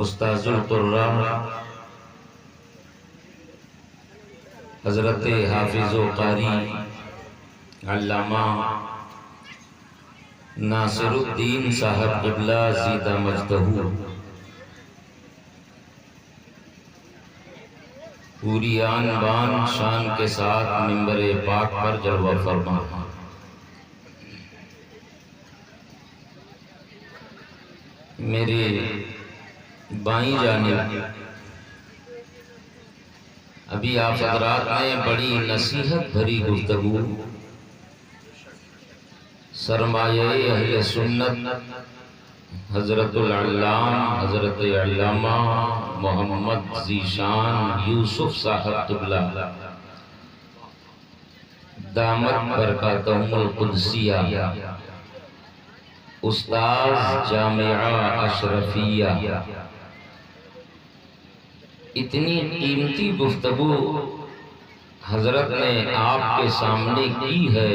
استاذ القراء حضرت حافظ و قاری علامہ ناصر الدین صاحب قبلہ زیدہ مجدہ پوری آن بان شان کے ساتھ منبر پاک پر جلوہ فرما. میرے بائیں جانب ابھی آپ حضرات نے بڑی نصیحت بھری گفتگو سرمایہ اہل سنت حضرت العلام حضرت علامہ محمد ذیشان یوسف صاحب قبلہ دامت برکاتہم القدسیہ استاذ جامعہ اشرفیہ اتنی قیمتی گفتگو حضرت نے آپ کے سامنے کی ہے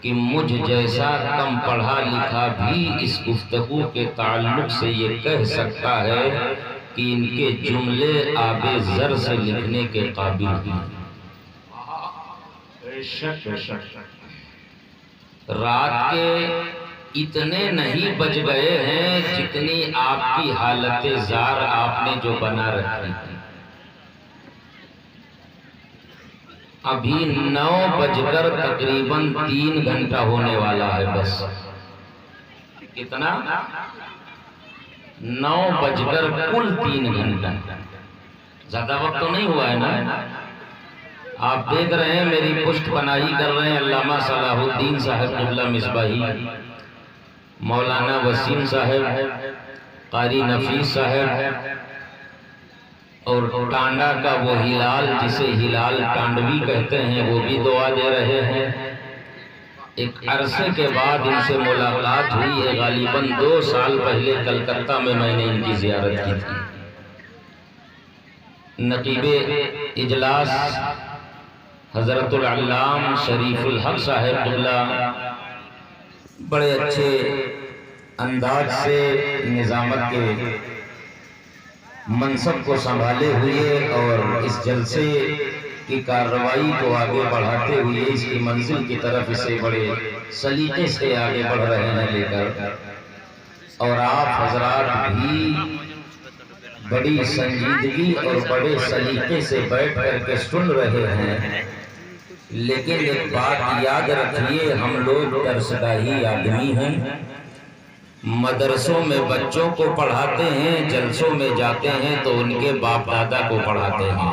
کہ مجھ جیسا کم پڑھا لکھا بھی اس گفتگو کے تعلق سے یہ کہہ سکتا ہے کہ ان کے جملے آب زر سے لکھنے کے قابل ہیں. رات کے اتنے نہیں بج گئے ہیں جتنی آپ کی حالت زار آپ نے جو بنا رکھی ہے. ابھی 9 بج کر تقریباً 3 گھنٹہ ہونے والا ہے. بس کتنا 9 بج کر کل 3 گھنٹہ، زیادہ وقت تو نہیں ہوا ہے نا. آپ دیکھ رہے ہیں میری پشت پناہی کر رہے ہیں علامہ صلاح الدین صاحب قبلہ مصباحی، مولانا وسیم صاحب، قاری نفیس صاحب، اور ٹانڈا کا وہ ہلال جسے ہلال ٹانڈوی کہتے ہیں وہ بھی دعا دے رہے ہیں. ایک عرصے کے بعد ان سے ملاقات ہوئی ہے، غالباً 2 سال پہلے کلکتہ میں میں نے ان کی زیارت کی تھی. نقیب اجلاس حضرت العلام شریف الحق صاحب قبلہ بڑے اچھے انداز سے نظامت کے منصب کو سنبھالے ہوئے اور اس جلسے کی کارروائی کو آگے بڑھاتے ہوئے اس کی منزل کی طرف اسے بڑے سلیقے سے آگے بڑھ رہے ہیں لے کر، اور آپ حضرات بھی بڑی سنجیدگی اور بڑے سلیقے سے بیٹھ کر کے سن رہے ہیں. لیکن ایک بات یاد رکھیے، ہم لوگ درسگاہی آدمی ہیں، مدرسوں میں بچوں کو پڑھاتے ہیں، جلسوں میں جاتے ہیں تو ان کے باپ دادا کو پڑھاتے ہیں،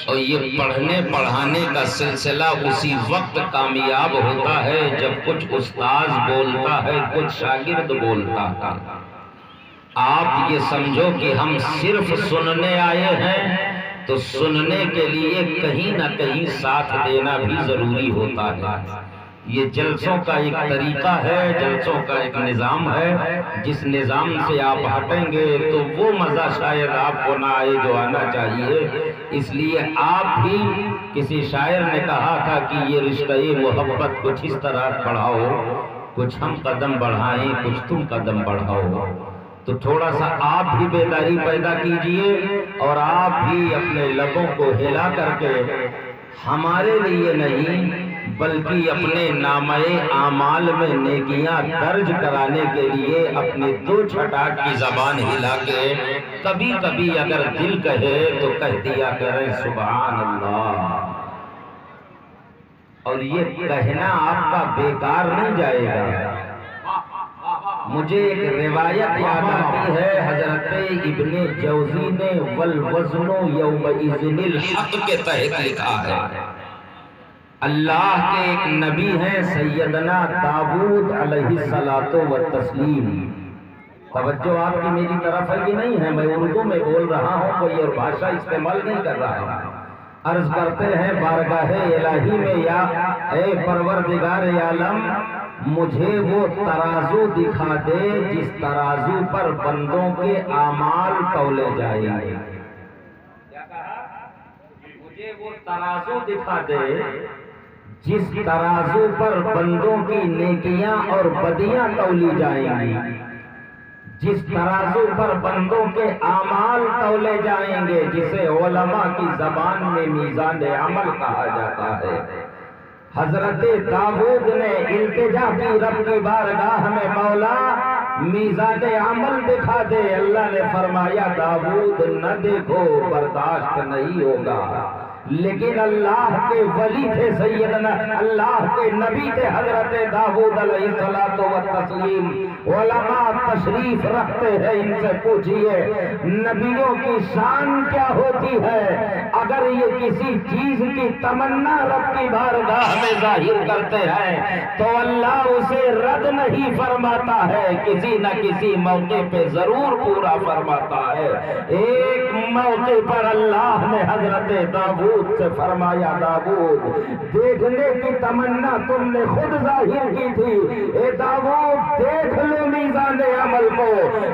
اور یہ پڑھنے پڑھانے کا سلسلہ اسی وقت کامیاب ہوتا ہے جب کچھ استاذ بولتا ہے کچھ شاگرد بولتا ہے. آپ یہ سمجھو کہ ہم صرف سننے آئے ہیں تو سننے کے لیے کہیں نہ کہیں ساتھ دینا بھی ضروری ہوتا ہے. یہ جلسوں کا ایک طریقہ ہے، جلسوں کا ایک نظام ہے، جس نظام سے آپ ہٹیں گے تو وہ مزہ شاید آپ کو نہ آئے جو آنا چاہیے. اس لیے آپ بھی، کسی شاعر نے کہا تھا کہ یہ رشتہ محبت کچھ اس طرح بڑھاؤ، کچھ ہم قدم بڑھائیں کچھ تم قدم بڑھاؤ. تو تھوڑا سا آپ بھی بیداری پیدا کیجئے اور آپ بھی اپنے لبوں کو ہلا کر کے ہمارے لیے نہیں بلکہ اپنے نامہ اعمال میں نیکیاں درج کرانے کے لیے اپنی 2 چھٹاک کی زبان ہلا کے کبھی کبھی اگر دل کہے تو کہہ دیا کریں سبحان اللہ. اور یہ کہنا آپ کا بیکار نہیں جائے گا. مجھے ایک روایت یاد آتی ہے، حضرت ابن جوزی نے والوزن یومئذ الحق کے تحت لکھا ہے. اللہ کے ایک نبی ہیں سیدنا داؤد علیہ السلام. توجہ آپ کی میری طرف ہے کہ نہیں ہے؟ میں اردو میں بول رہا ہوں، کوئی اور بھاشا استعمال نہیں کر رہا ہے. عرض کرتے ہیں بارگاہ الہی میں، یا اے پروردگار عالم مجھے وہ ترازو دکھا دے جس ترازو پر بندوں کے اعمال تولے جائیں. مجھے وہ ترازو دکھا دے جس ترازو پر بندوں کی نیکیاں اور بدیاں تولی جائیں گی. جس ترازو پر بندوں کے اعمال تولے جائیں گے، جسے علماء کی زبان میں میزان عمل کہا جاتا ہے۔ حضرت داؤد نے التجا کی رب کی بارگاہ میں، مولا میزان عمل دکھا دے۔ اللہ نے فرمایا داؤد نہ دیکھو، برداشت نہیں ہوگا۔ لیکن اللہ کے ولی تھے سیدنا، اللہ کے نبی تھے حضرت داؤد علیہ الصلوۃ والتسلیم۔ علماء تشریف رکھتے ہیں، ان سے پوچھئے نبیوں کی شان کیا ہوتی ہے؟ اگر یہ کسی چیز کی تمنا رب کی بارگاہ میں ظاہر کرتے ہیں تو اللہ اسے رد نہیں فرماتا ہے، کسی نہ کسی موقع پہ ضرور پورا فرماتا ہے۔ ایک موقع پر اللہ نے حضرت داؤد سے فرمایا داؤد دیکھنے کی تمنا تم نے خود ظاہر کی تھی، اے داؤد دیکھ لو میزان عمل کو۔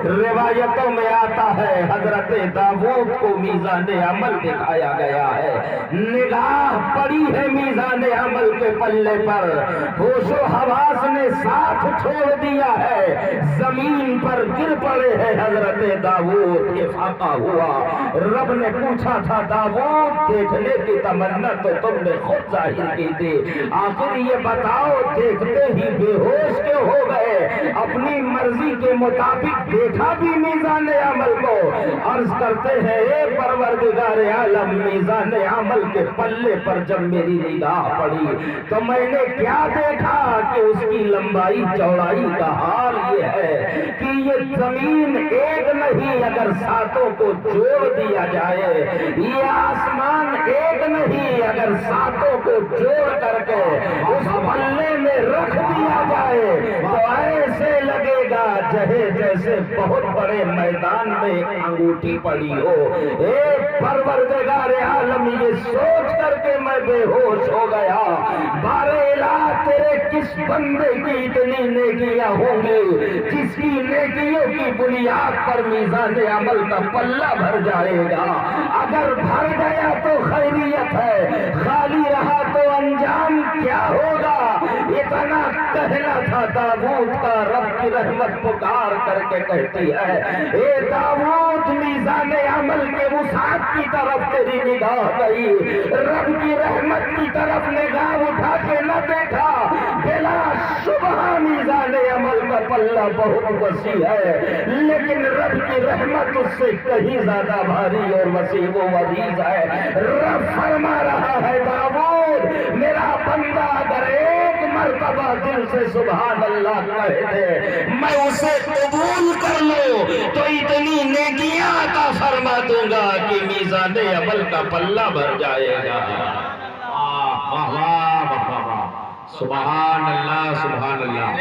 روایتوں میں آتا ہے حضرت داؤد کو میزان عمل دکھایا گیا ہے، نگاہ پڑی ہے میزان عمل کے پلے پر، ہوش و حواس نے ساتھ چھوڑ دیا ہے، زمین پر گر پڑے ہیں حضرت داؤد، افاقہ ہوا۔ رب نے پوچھا تھا داؤد دیکھنے کی تمنا تو تم نے خود ظاہر کی تھی، آخر یہ بتاؤ دیکھتے ہی بے ہوش کیوں ہو گئے؟ اپنی مرضی کے مطابق دیکھا بھی میزان عمل کو؟ عرض کرتے ہیں اے پروردگار عالم، میزان عمل کے پلے پر جب میری نگاہ پڑی تو میں نے کیا دیکھا کہ اس کی لمبائی چوڑائی کا حال یہ ہے کہ یہ زمین ایک نہیں، اگر ساتوں کو جوڑ دیا جائے، یہ آسمان ایک نہیں، اگر ساتوں کو جوڑ کر کے اس پلے میں رکھ دیا جائے تو ایسے لگے گا جیسے بہت بڑے میدان میں ایک انگوٹھی پڑی ہو۔ اے پروردگار عالم، یہ سوچ کر کے میں بے ہوش ہو گیا، بارے الہ تیرے کس بندے کی اتنی نیکیاں ہوں گی جس کی نیکیوں کی بنیاد پر میزان عمل کا پلہ بھر جائے گا؟ اگر بھر گیا تو خیریت ہے، خالی رہا تو انجام کیا ہوگا؟ اتنا کہنا تھا داؤد کا، رب کی رحمت پکار کر کے کہتی ہے اے داؤد میزان عمل کے وسعت کی طرف تیری نگاہ گئی، رب کی رحمت کی طرف نگاہ اٹھا کے نہ دیکھا، بلا شبہ میزان عمل کا پلہ بہت وسیع ہے، لیکن رب کی رحمت اس سے کہیں زیادہ بھاری اور وسیع و عزیز ہے۔ رب فرما رہا ہے داؤد میرا بندہ اگر ایک مرتبہ دل سے سبحان اللہ کہے دے، میں اسے قبول کر لو تو اتنی نیکیاں عطا فرما دوں گا کہ میزان عمل کا پلہ بھر جائے گا۔ سبحان اللہ سبحان اللہ،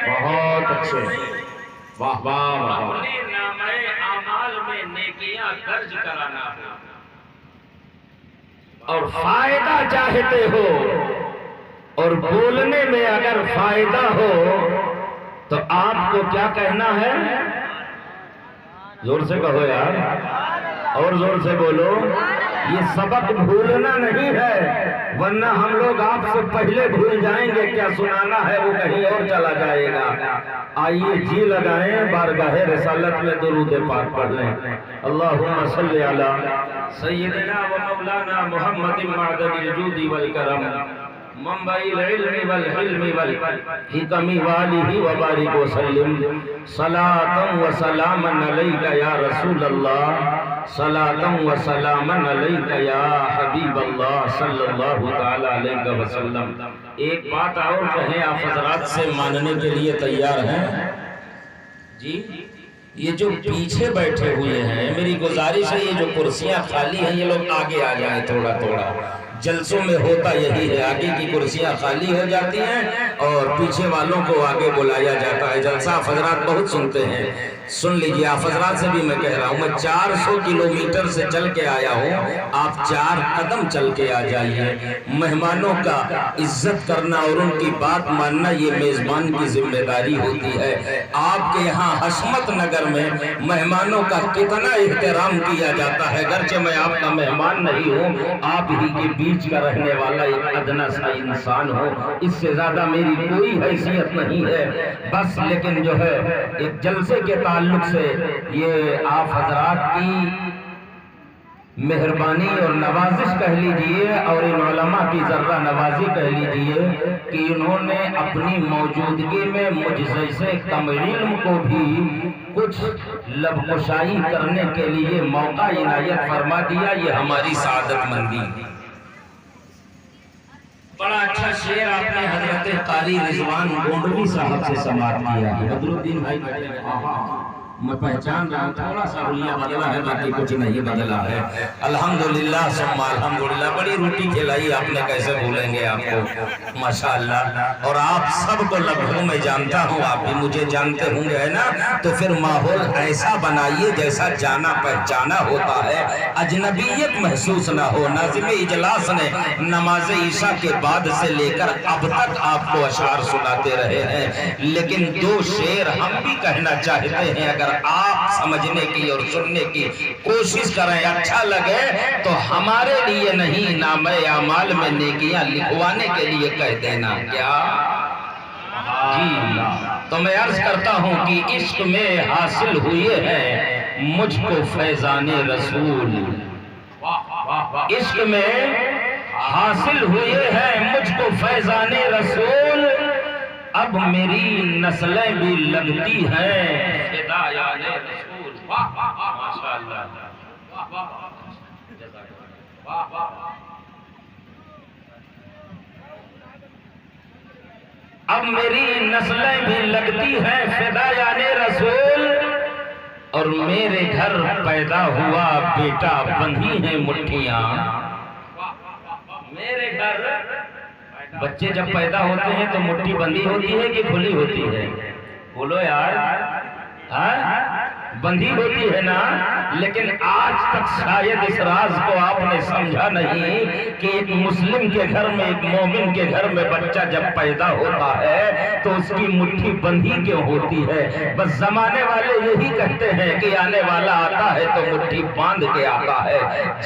بہت اچھے، واہ واہ واہ۔ اپنے نامہ اعمال میں نیکیاں درج کرانا ہے اور فائدہ چاہتے ہو اور بولنے میں اگر فائدہ ہو تو آپ کو کیا کہنا ہے؟ زور سے کہو یار، اور زور سے بولو۔ یہ سبق بھولنا نہیں ہے، ورنہ ہم لوگ آپ سے پہلے بھول جائیں گے، کیا سنانا ہے وہ کہیں اور چلا جائے گا۔ آئیے جی لگائیں، بارگاہ رسالت میں درود پاک پڑھ لیں۔ اللہم صلی علی سیدنا و مولانا محمد معدن الجود والکرم منبع العلم والحلم والحکم والہ وبارک وسلم، صلاۃ و سلاما علیک یا رسول اللہ، صلاۃ و سلاما علیک یا حبیب اللہ صلی اللہ تعالی علیہ وسلم۔ ایک بات اور کہیں، آپ حضرات سے ماننے کے لیے تیار ہیں؟ جی یہ جو پیچھے بیٹھے ہوئے ہیں، میری گزارش ہے یہ جو کرسیاں خالی ہیں یہ لوگ آگے آ جائیں تھوڑا تھوڑا۔ جلسوں میں ہوتا یہی ہے، آگے کی کرسیاں خالی ہو جاتی ہیں اور پیچھے والوں کو آگے بلایا جاتا ہے۔ جلسہ آپ حضرات بہت سنتے ہیں، سن لیجئے، آپ حضرات سے بھی میں کہہ رہا ہوں، میں 400 کلومیٹر سے چل کے آیا ہوں، آپ 4 قدم چل کے آ جائیے۔ مہمانوں کا عزت کرنا اور ان کی بات ماننا یہ میزبان کی ذمہ داری ہوتی ہے۔ آپ کے یہاں حشمت نگر میں مہمانوں کا کتنا احترام کیا جاتا ہے، گرچہ میں آپ کا مہمان نہیں ہوں، آپ ہی کے بیچ کا رہنے والا ایک ادنا سا انسان ہوں، اس سے زیادہ میری کوئی حیثیت نہیں ہے، بس لیکن جو ہے ایک جلسے کے تعلق سے یہ آپ حضرات کی مہربانی اور نوازش کہہ لیجئے اور ان علماء کی ذرہ نوازی کہہ لیجئے کہ انہوں نے اپنی موجودگی میں مجھ جیسے کم علم کو بھی کچھ لب کشائی کرنے کے لیے موقع عنایت فرما دیا. یہ ہماری سعادت مندی. بڑا اچھا شعر آپ نے حضرت قاری رضوان گونڈوی صاحب سے سماعت کیا ہے. بدرالدین بھائی بیٹھے ہیں، میں پہچان رہا ہوں تھوڑا سا حلیہ بدلا ہے، باقی کچھ نہیں بدلا ہے. الحمدللہ ثم الحمدللہ. بڑی روٹی کھلائی آپ نے، کیسے بھولیں گے آپ کو، ماشاءاللہ. اور آپ سب کو لمحوں میں جانتا ہوں، آپ بھی مجھے جانتے ہوں گے نا. تو پھر ماحول ایسا بنائیے جیسا جانا پہچانا ہوتا ہے، اجنبیت محسوس نہ ہو. ناظم اجلاس نے نماز عشاء کے بعد سے لے کر اب تک آپ کو اشعار سناتے رہے ہیں، لیکن دو شعر ہم بھی کہنا چاہتے ہیں. اگر آپ سمجھنے کی اور سننے کی کوشش کریں، اچھا لگے تو ہمارے لیے نہیں، نامہ اعمال میں نیکیاں لکھوانے کے لیے کہہ دینا. کیا جی؟ تو میں عرض کرتا ہوں کہ عشق میں حاصل ہوئے ہیں مجھ کو فیضان رسول. عشق میں حاصل ہوئے ہیں مجھ کو فیضان رسول. اب میری نسلیں بھی لگتی ہیں فدایان رسول. ماشاءاللہ. اب میری نسلیں بھی لگتی ہیں فدایان رسول. اور میرے گھر پیدا ہوا بیٹا بندھی ہیں مٹھیاں. میرے گھر بچے جب پیدا ہوتے ہیں تو مٹھی بندھی ہوتی ہے کہ کھلی ہوتی ہے؟ بولو یار، بندھی ہوتی ہے نا. لیکن آج تک شاید اس راز کو آپ نے سمجھا نہیں کہ ایک مسلم کے گھر میں، ایک مومن کے گھر میں بچہ جب پیدا ہوتا ہے تو اس کی مٹھی بندھی کیوں ہوتی ہے. بس زمانے والے یہی کہتے ہیں کہ آنے والا آتا ہے تو مٹھی باندھ کے آتا ہے،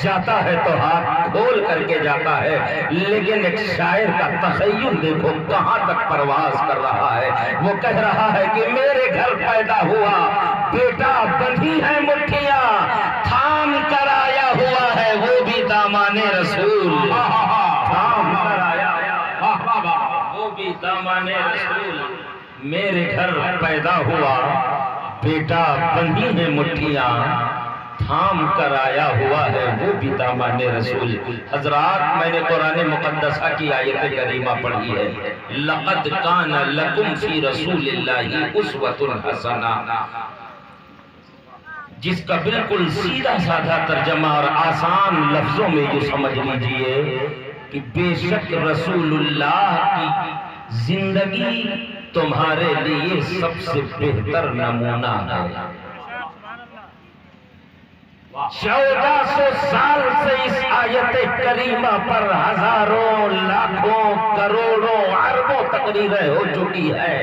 جاتا ہے تو ہاتھ کھول کر کے جاتا ہے. لیکن ایک شاعر کا تخیل دیکھو کہاں تک پرواز کر رہا ہے. وہ کہہ رہا ہے کہ میرے گھر پیدا ہوا بیٹا بندھی ہے مٹھیاں، تھام کر آیا ہوا ہے وہ بھی دامان رسول. تھام کر آیا وہ بھی دامان رسول. میرے گھر پیدا ہوا بیٹا بندھی ہے مٹھیاں، تھام کر آیا ہوا ہے وہ بھی دامان رسول. حضرات، میں نے قرآن مقدسہ کی آیت کریمہ پڑھی ہے. لَقَدْ كَانَ لَكُمْ فِي رَسُولِ اللَّهِ أُسْوَةٌ حَسَنَةٌ، جس کا بالکل سیدھا سادھا ترجمہ اور آسان لفظوں میں یہ سمجھ لیجئے کہ بے شک رسول اللہ کی زندگی تمہارے لیے سب سے بہتر نمونہ ہے. 1400 سال سے اس آیت کریمہ پر ہزاروں لاکھوں کروڑوں اربوں تقریریں ہو چکی ہے،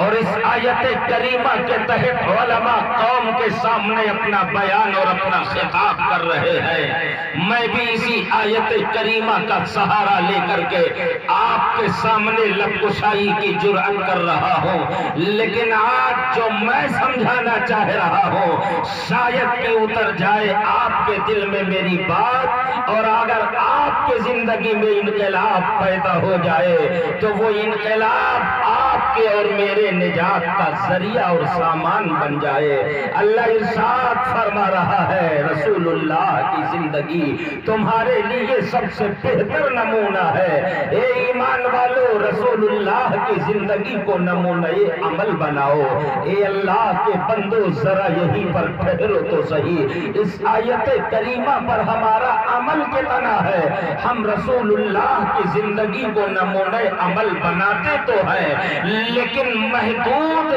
اور اس آیت کریمہ کے تحت علماء قوم کے سامنے اپنا بیان اور اپنا خطاب کر رہے ہیں. میں بھی اسی آیت کریمہ کا سہارا لے کر کے آپ کے سامنے لب کشائی کی جرأت کر رہا ہوں. لیکن آج جو میں سمجھانا چاہ رہا ہوں شاید کہ اتر جائے آپ کے دل میں میری بات، اور اگر آپ کے زندگی میں انقلاب پیدا ہو جائے تو وہ انقلاب آپ کے اور میرے نجات کا ذریعہ اور سامان بن جائے. اللہ ارشاد فرما رہا ہے رسول اللہ کی زندگی تمہارے لیے سب سے بہتر نمونہ ہے. اے ایمان والو، رسول اللہ کی زندگی کو نمونہ عمل بناؤ. اے اللہ کے بندو، ذرا یہیں پر ٹھہرو تو صحیح. اس آیت کریمہ پر ہمارا عمل کتنا ہے؟ ہم رسول اللہ کی زندگی کو نمونہ عمل بناتے تو ہیں، لیکن محدود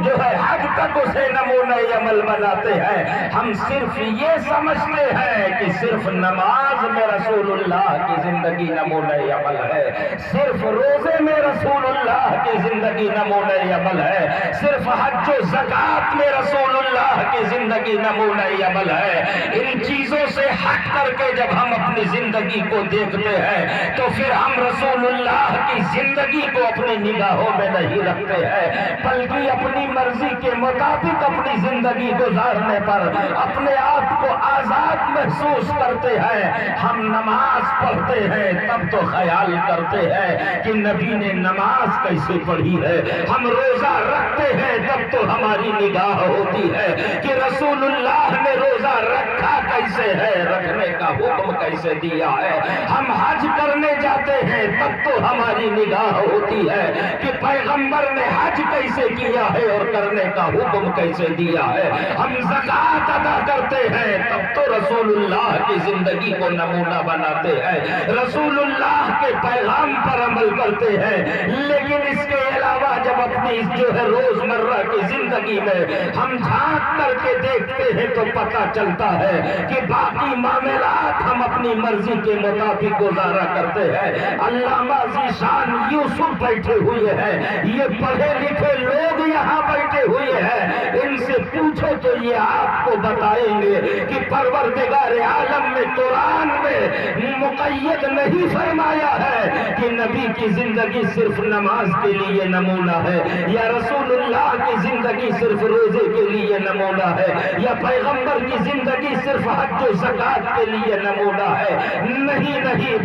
جو ہے حد تک اسے نمونہ عمل بناتے ہیں. ہم صرف یہ سمجھتے ہیں کہ صرف نماز میں رسول اللہ کی زندگی نمونہ عمل ہے، صرف روزے میں رسول اللہ کی زندگی نمونہ عمل ہے، صرف حج حج و زکات میں رسول اللہ کی زندگی نمونہ عمل ہے۔ ان چیزوں سے ہٹ کر کے جب ہم اپنی زندگی کو دیکھتے ہیں تو پھر ہم رسول اللہ کی زندگی کو اپنی نگاہوں میں نہیں رکھتے ہیں، بلکہ اپنی مرضی کے مطابق اپنی زندگی گزارنے پر اپنے آپ کو آزاد محسوس کرتے ہیں۔ ہم نماز پڑھتے ہیں تب تو خیال کرتے ہیں کہ نبی نے نماز کیسے پڑھی ہے، ہم روزہ رکھتے ہیں تب تو ہماری نگاہ ہوتی ہے کہ رسول اللہ نے روزہ رکھا کیسے ہے، رکھنے کا حکم کیسے دیا ہے۔ ہم حج کرنے جاتے ہیں تب تو ہماری نگاہ ہوتی ہے کہ پیغمبر نے حج کیسے کیا ہے اور کرنے کا حکم کیسے دیا ہے۔ ہم زکات ادا کرتے ہیں تب تو رسول اللہ کی زندگی کو نمونہ بناتے ہیں، رسول اللہ کے پیغام پر عمل کرتے ہیں۔ لیکن اس کے علاوہ جب اپنی جو ہے روزمرہ کی زندگی میں ہم جھانک کر کے دیکھتے ہیں تو پتہ چلتا ہے کہ باقی معاملات ہم اپنی مرضی کے مطابق گزارا کرتے ہیں۔ علامہ ذیشان یوسف بیٹھے ہوئے ہیں، یہ پڑھے لکھے لوگ یہاں بیٹھے ہوئے ہیں، ان سے پوچھو تو یہ آپ کو بتائیں گے کہ پروردگار عالم نے قرآن میں مقید نہیں فرمایا ہے کہ نبی کی زندگی صرف نماز کے لیے نمونہ ہے، یا رسول اللہ کی زندگی صرف روزے کے لیے نمونہ ہے، یا پیغمبر کی زندگی صرف حج و زکات کے لیے نمونہ ہے۔ نہیں،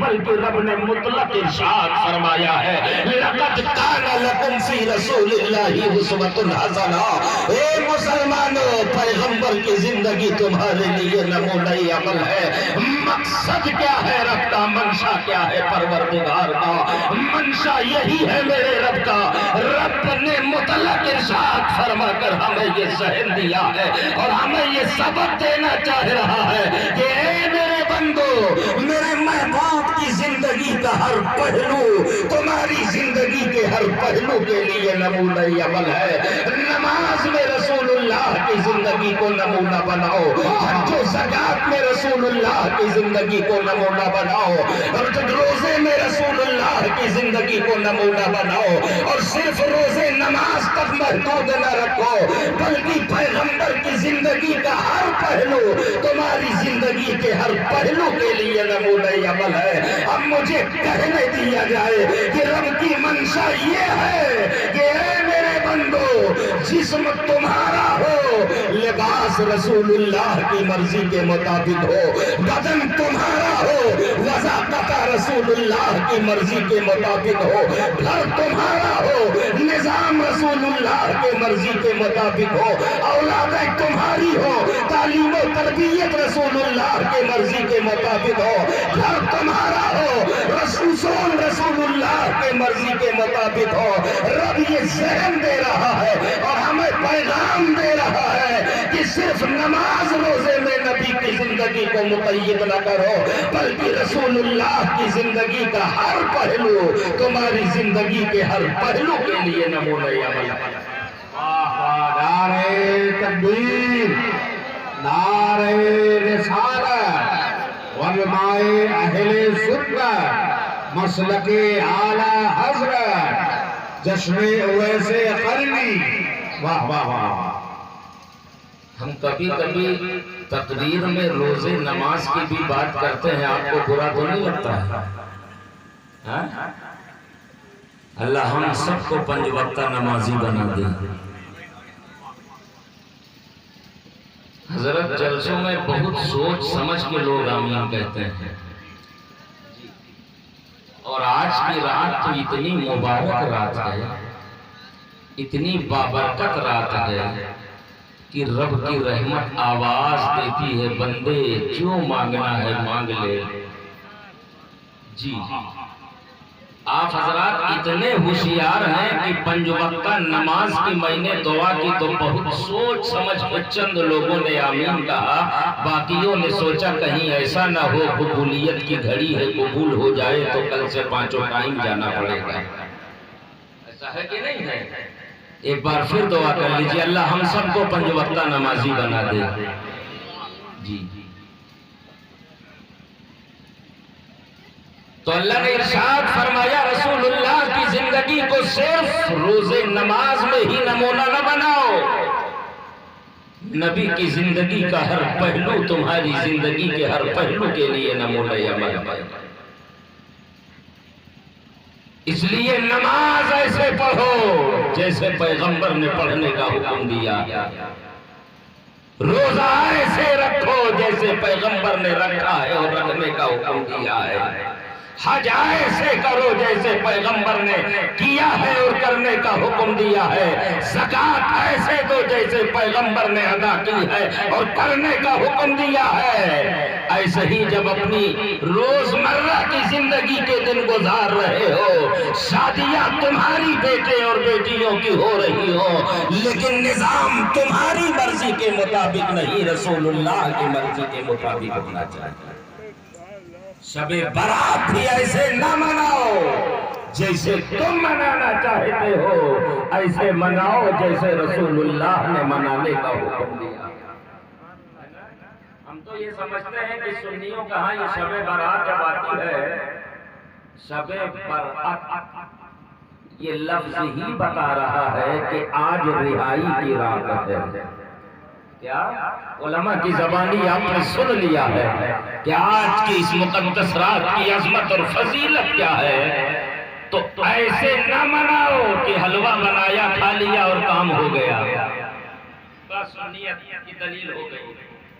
بلکہ رب نے مطلق ارشاد فرمایا ہے، لَقَدْ كَانَ لَكُمْ فِي رَسُولِ اللَّهِ أُسْوَةٌ حَسَنَةٌ۔ اے مسلمانوں، پیغمبر کی زندگی تمہارے لیے نمونہ عمل ہے۔ مقصد کیا ہے رب کا، منشا کیا ہے پروردگار کا؟ منشا یہی ہے میرے رب کا، رب نے مطلق ارشاد فرما کر ہمیں یہ ذہن دیا ہے اور ہمیں یہ سبق دینا چاہ رہا ہے کہ اے میرے بندو، میرے محبوب کی زندگی کا ہر پہلو تمہاری زندگی کے ہر پہلو کے لیے نمونہ عمل ہے۔ نماز میں رسول اللہ کی زندگی کو نمونہ بناؤ، حج و زکات میں رسول اللہ کی زندگی کو نمونہ بناؤ، اور روزے میں رسول اللہ کی زندگی کو نمونہ بناؤ، اور صرف روزے نماز تک محدود نہ رکھو، بلکہ پیغمبر کی زندگی کا ہر پہلو تمہاری زندگی کے ہر پہلو کے لیے نمونہ عمل ہے۔ اب مجھے کہنے دیا جائے کہ رب کی منشا یہ ہے کہ اے میرے بندو، جسم تمہارا ہو، لباس رسول اللہ کی مرضی کے مطابق ہو، بدن تمہارا ہو، وضاقت رسول اللہ کی مرضی کے مطابق ہو، گھر تمہارا ہو، نظام رسول اللہ کے مرضی کے مطابق ہو، اولادیں تمہاری ہو، تعلیم و تربیت رسول اللہ کے مرضی کے مطابق ہو، گھر تمہارا ہو، رسول اللہ کے مرضی کے مطابق ہو۔ رب یہ ذہن دے رہا ہے اور ہمیں پیغام دے رہا ہے کہ صرف نماز روزے میں نبی کی زندگی کو مقید نہ کرو، بلکہ رسول اللہ کی زندگی کا ہر پہلو تمہاری زندگی کے ہر پہلو کے لیے نمونہ عمل ہے۔ نعرہ تکبیر، نعرہ رسالت، علماء اہل سنت، مسلک اعلی حضرت، جشن اویس قرنی، واہ واہ واہ۔ ہم کبھی تقریر میں روزے نماز کی بھی بات کرتے ہیں، آپ کو برا تو نہیں لگتا ہے؟ اللہ ہم سب کو 5 وقتہ نمازی بنا دے۔ حضرت جلسوں میں بہت سوچ سمجھ کے لوگ آمین کہتے ہیں، اور آج کی رات تو اتنی مبارک رات ہے، اتنی بابرکت رات ہے کہ رب کی رحمت آواز دیتی ہے، بندے جو مانگنا ہے مانگ لے۔ جی آپ حضرات اتنے ہوشیار ہیں کہ 5 وقتہ نماز کی میں نے دعا کی تو بہت سوچ سمجھ کر چند لوگوں نے آمین کہا، باقیوں نے سوچا کہیں ایسا نہ ہو قبولیت کی گھڑی ہے، قبول ہو جائے تو کل سے 5 ٹائم جانا پڑے گا۔ ایسا ہے کہ نہیں ہے؟ ایک بار پھر دعا کر لیجئے، اللہ ہم سب کو 5 وقتہ نمازی بنا دے۔ جی تو اللہ نے ارشاد فرمایا، رسول اللہ کی زندگی کو صرف روزے نماز میں ہی نمونہ نہ بناؤ، نبی کی زندگی کا ہر پہلو تمہاری زندگی کے ہر پہلو کے لیے نمونہ عمل ہے۔ اس لیے نماز ایسے پڑھو جیسے پیغمبر نے پڑھنے کا حکم دیا، روزہ ایسے رکھو جیسے پیغمبر نے رکھا ہے اور رکھنے کا حکم دیا ہے، حج ایسے کرو جیسے پیغمبر نے کیا ہے اور کرنے کا حکم دیا ہے، زکوٰۃ ایسے دو جیسے پیغمبر نے ادا کی ہے اور کرنے کا حکم دیا ہے۔ ایسے ہی جب اپنی روزمرہ کی زندگی کے دن گزار رہے ہو، شادیاں تمہاری بیٹے اور بیٹیوں کی ہو رہی ہو، لیکن نظام تمہاری مرضی کے مطابق نہیں، رسول اللہ کی مرضی کے مطابق ہونا چاہیے۔ شب برات بھی ایسے نہ مناؤ جیسے تم منانا چاہتے ہو، ایسے مناؤ جیسے رسول اللہ نے منانے کا حکم دیا۔ ہم تو یہ سمجھتے ہیں کہ سنیوں کا ہاں یہ شب برات جب آتی ہے، شب برات یہ لفظ ہی بتا رہا ہے کہ آج رہائی کی رات ہے۔ کیا علماء کی زبانی آپ نے سن لیا ہے کہ آج کی اس مقدس رات کی عظمت اور فضیلت کیا ہے، تو ایسے نہ مناؤ کہ حلوہ بنایا کھا لیا اور کام ہو گیا، بس سنیت کی دلیل ہو گئی۔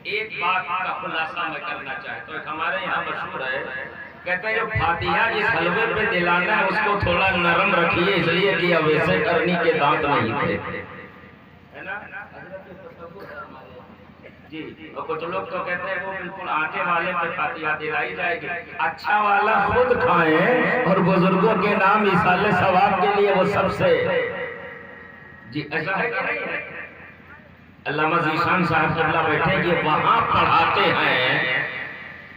ایک بات کا خلاصہ میں کرنا چاہتا ہوں، ہمارے یہاں مشہور ہے، کہتے ہیں جو فاتحہ جس حلوے پہ دلانا ہے اس کو تھوڑا نرم رکھیے، اس لیے کہ اب ویسے کرنی کے دانت نہیں تھے، ہے نا؟ جی، اور کچھ لوگ تو کہتے ہیں وہ بالکل آٹے والے پہ فاتحہ دلائی جائے گی، اچھا والا خود کھائیں اور بزرگوں کے نام ایصال ثواب کے لیے وہ سب سے، جی ایسا ہے کہ نہیں ہے؟ علامہ ذیشان صاحب قبلہ بیٹھے کہ وہاں پڑھاتے ہیں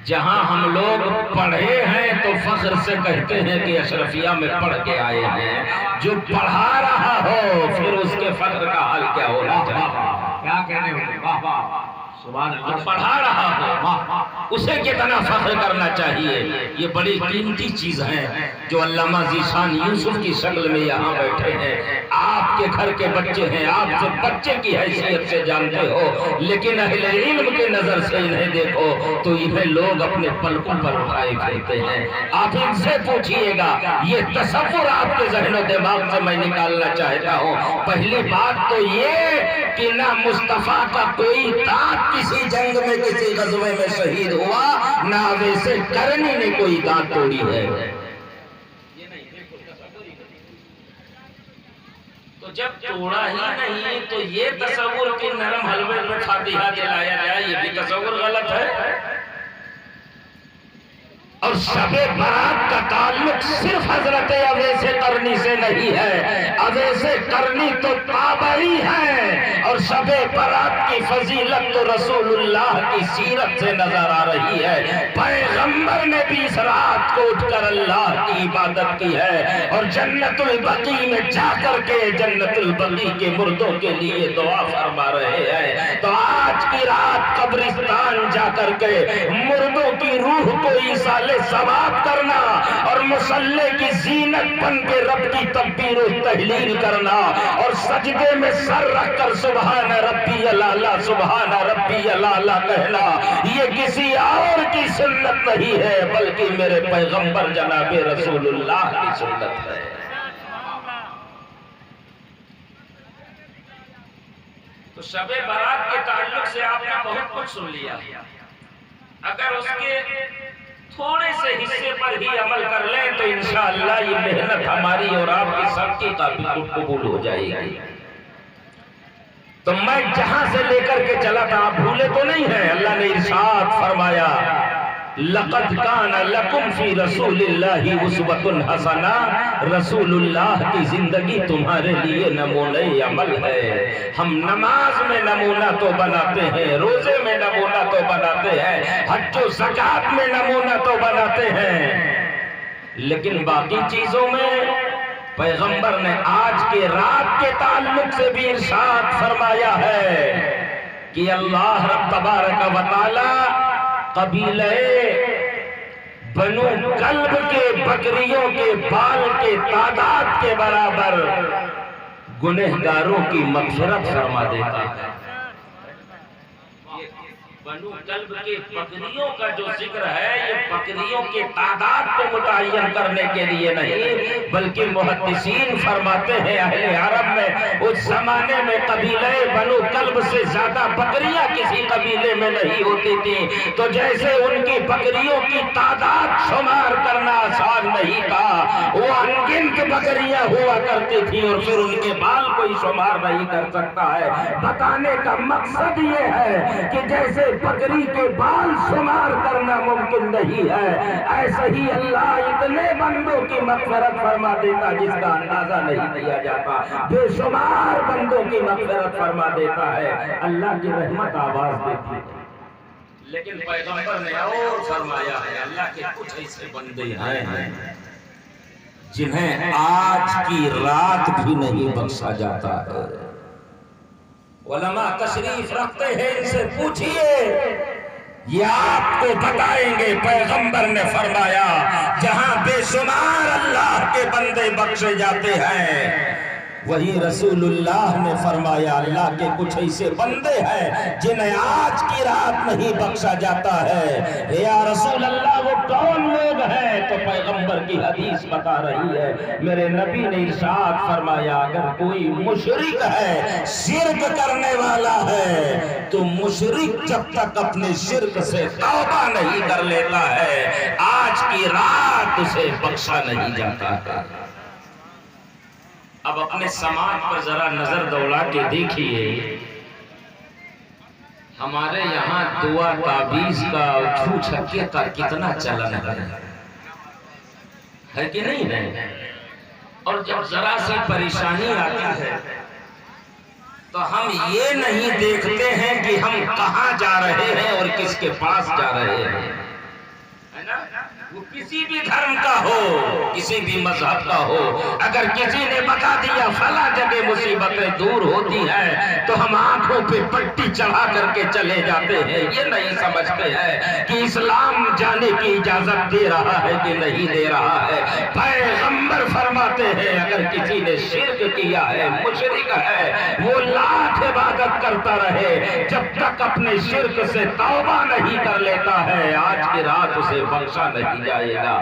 جہاں ہم لوگ پڑھے ہیں تو فخر سے کہتے ہیں کہ اشرفیہ میں پڑھ کے آئے ہیں، جو پڑھا رہا ہو پھر اس کے فخر کا حال کیا ہونا چاہیے؟ کیا کہنے ہوتے؟ واہ واہ سبحان اللہ، جو پڑھا رہا ہو اسے کتنا فخر کرنا چاہیے۔ یہ بڑی قیمتی چیز ہے جو علامہ ذیشان یوسف کی شکل میں یہاں بیٹھے ہیں، آپ کے گھر کے بچے ہیں، آپ سے بچے کی حیثیت سے جانتے ہو، لیکن اہل علم کے نظر سے انہیں دیکھو تو انہیں لوگ اپنے پلکوں پر اٹھائے پھرتے ہیں۔ آپ ان سے پوچھئے گا، یہ تصور آپ کے ذہن و دماغ سے میں نکالنا چاہتا ہوں۔ پہلی بات تو یہ کہ نہ مصطفیٰ کا کوئی دانت کسی جنگ میں کسی غزوے میں شہید ہوا، نہ ویسے کرنی نے کوئی دانت توڑی ہے۔ تو جب توڑا ہی نہیں تو یہ تصور کہ نرم حلوے میں فاتحہ دلایا جائے، یہ بھی تصور غلط ہے۔ اور شب برات کا تعلق صرف حضرت اویس قرنی سے نہیں ہے، اویس قرنی تو تابعی ہے، اور شب برات کی فضیلت تو رسول اللہ کی سیرت سے نظر آ رہی ہے۔ پیغمبر نے بھی اس رات کو اٹھ کر اللہ کی عبادت کی ہے اور جنت البقیع میں جا کر کے جنت البقیع کے مردوں کے لیے دعا فرما رہے ہیں۔ تو آج کی رات قبرستان جا کر کے مردوں کی روح کو ایصال ثواب کرنا اور مصلی کی زینت بن کے رب کی تکبیر و تحلیل کرنا اور سجدے میں سر رکھ کر سبحان ربی الاعلیٰ سبحان ربی الاعلیٰ کہنا، یہ کسی اور کی سنت نہیں ہے بلکہ میرے پیغمبر جناب رسول اللہ کی سنت ہے۔ تو شب برات کے تعلق سے آپ نے بہت کچھ سن لیا، اگر اس کے تھوڑے سے حصے پر ہی عمل کر لیں تو انشاءاللہ یہ محنت ہماری اور آپ کی سب کی قبول ہو جائے گی۔ تو میں جہاں سے لے کر کے چلا تھا، آپ بھولے تو نہیں ہیں، اللہ نے ارشاد فرمایا لَقَدْ كَانَ لَكُمْ فِي رَسُولِ اللَّهِ أُسْوَةٌ حَسَنَةٌ، رسول اللہ کی زندگی تمہارے لیے نمونہ عمل ہے۔ ہم نماز میں نمونہ تو بناتے ہیں، روزے میں نمونہ تو بناتے ہیں، حج و زکوٰۃ میں نمونہ تو بناتے ہیں، لیکن باقی چیزوں میں پیغمبر نے آج کے رات کے تعلق سے بھی ارشاد فرمایا ہے کہ اللہ رب تبارک و تعالی قبیلہ بنو کلب کے بکریوں کے بال کے تعداد کے برابر گنہگاروں کی مغفرت فرما دیتا ہے۔ بنو کلب کے بکریوں کا جو ذکر ہے یہ بکریوں کے تعداد کو متعین کرنے کے لیے نہیں، بلکہ محدثین فرماتے ہیں اہل عرب میں اس زمانے میں قبیلہ بنو کلب سے زیادہ بکریاں کسی قبیلے میں نہیں ہوتی تھیں، تو جیسے ان کی بکریوں کی تعداد شمار کرنا آسان نہیں تھا، وہ انگنت بکریاں ہوا کرتی تھیں اور پھر ان کے بال کوئی شمار نہیں کر سکتا ہے۔ بتانے کا مقصد یہ ہے کہ جیسے بکری کے بال شمار کرنا ممکن نہیں ہے، ایسے ہی اللہ اتنے بندوں کی مغفرت فرما دیتا جس کا اندازہ نہیں کیا جاتا، بے شمار بندوں کی مغفرت فرما دیتا ہے۔ اللہ کی رحمت آواز دیتی ہے، لیکن پیغمبر نے اور فرمایا ہے اللہ کے کچھ ایسے بندے ہیں جنہیں آج کی رات بھی نہیں بخشا جاتا ہے۔ علماء تشریف رکھتے ہیں، ان سے پوچھئے، یہ آپ کو بتائیں گے پیغمبر نے فرمایا جہاں بے شمار اللہ کے بندے بخشے جاتے ہیں، وہی رسول اللہ نے فرمایا اللہ کے کچھ ایسے بندے ہیں جنہیں آج کی رات نہیں بخشا جاتا ہے۔ یا رسول اللہ وہ کون لوگ ہیں؟ تو پیغمبر کی حدیث بتا رہی ہے، میرے نبی نے ارشاد فرمایا اگر کوئی مشرک ہے، شرک کرنے والا ہے، تو مشرک جب تک اپنے شرک سے توبہ نہیں کر لیتا ہے آج کی رات اسے بخشا نہیں جاتا ہے۔ اب اپنے سماج پر ذرا نظر دوڑا کے دیکھیے، ہمارے یہاں دعا تعویذ کا اور چھو چھکے کا کتنا چلن ہے کہ نہیں ہے؟ اور جب ذرا سی پریشانی آتی ہے تو ہم یہ نہیں دیکھتے ہیں کہ ہم کہاں جا رہے ہیں اور کس کے پاس جا رہے ہیں، وہ کسی بھی دھرم کا ہو، کسی بھی مذہب کا ہو، اگر کسی نے بتا دیا فلاں جگہ مصیبتیں دور ہوتی ہیں تو ہم آنکھوں پہ پٹی چڑھا کر کے چلے جاتے ہیں۔ یہ نہیں سمجھتے ہیں کہ اسلام جانے کی اجازت دے رہا ہے کہ نہیں دے رہا ہے۔ پیغمبر فرماتے ہیں اگر کسی نے شرک کیا ہے، مشرک ہے، وہ لاکھ عبادت کرتا رہے جب تک اپنے شرک سے توبہ نہیں کر لیتا ہے آج کی رات اسے بخشا نہیں جائے گا۔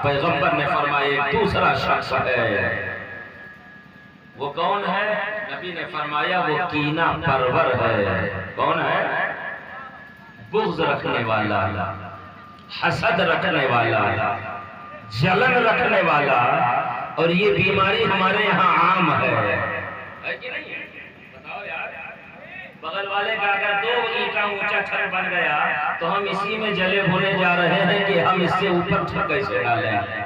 پیغمبر نے فرمایا ایک دوسرا شخص ہے، وہ کون ہے؟ نبی نے فرمایا وہ کینہ پرور ہے۔ کون ہے؟ بغض رکھنے والا، حسد رکھنے والا، جلن رکھنے والا، اور یہ بیماری ہمارے یہاں عام ہے کہ نہیں؟ بتاؤ یار، بغل والے کا اگر 2 اینٹا اونچا چھت بن گیا تو ہم اسی میں جلے بھونے جا رہے ہیں کہ ہم اس سے اوپر چھت کیسے ڈالیں،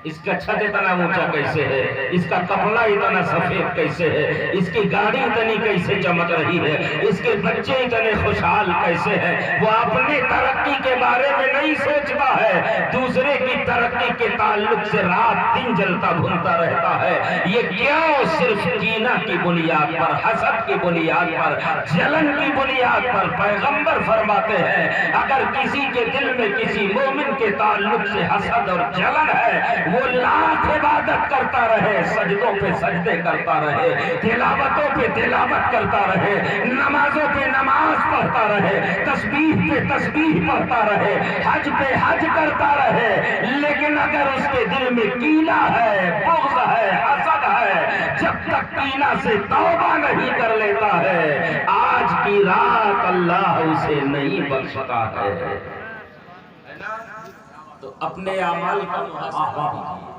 اس کا چھت اتنا اونچا کیسے ہے، اس کا کپڑا اتنا سفید کیسے ہے، اس کی گاڑی اتنی کیسے چمک رہی ہے، اس کے بچے اتنے خوشحال کیسے ہیں۔ وہ اپنی ترقی کے بارے میں نہیں سوچتا ہے، دوسرے کی ترقی کے تعلق سے رات دن جلتا بھونتا رہتا ہے۔ یہ کیوں؟ صرف کینہ کی بنیاد پر، حسد کی بنیاد پر، جلن کی بنیاد پر۔ پیغمبر فرماتے ہیں اگر کسی کے دل میں کسی مومن کے تعلق سے حسد اور جلن ہے، وہ لاکھ عبادت کرتا رہے، سجدوں پہ سجدے کرتا رہے، تلاوتوں پہ تلاوت کرتا رہے، نمازوں پہ نماز پڑھتا رہے، تسبیح پہ تسبیح پڑھتا رہے، حج پہ حج کرتا رہے، لیکن اگر اس کے دل میں کینہ ہے، بغض ہے، حسد ہے، جب تک کینہ سے توبہ نہیں کر لیتا ہے آج کی رات اللہ اسے نہیں بخشتا ہے۔ تو اپنے اعمال کا محاسبہ کیجیے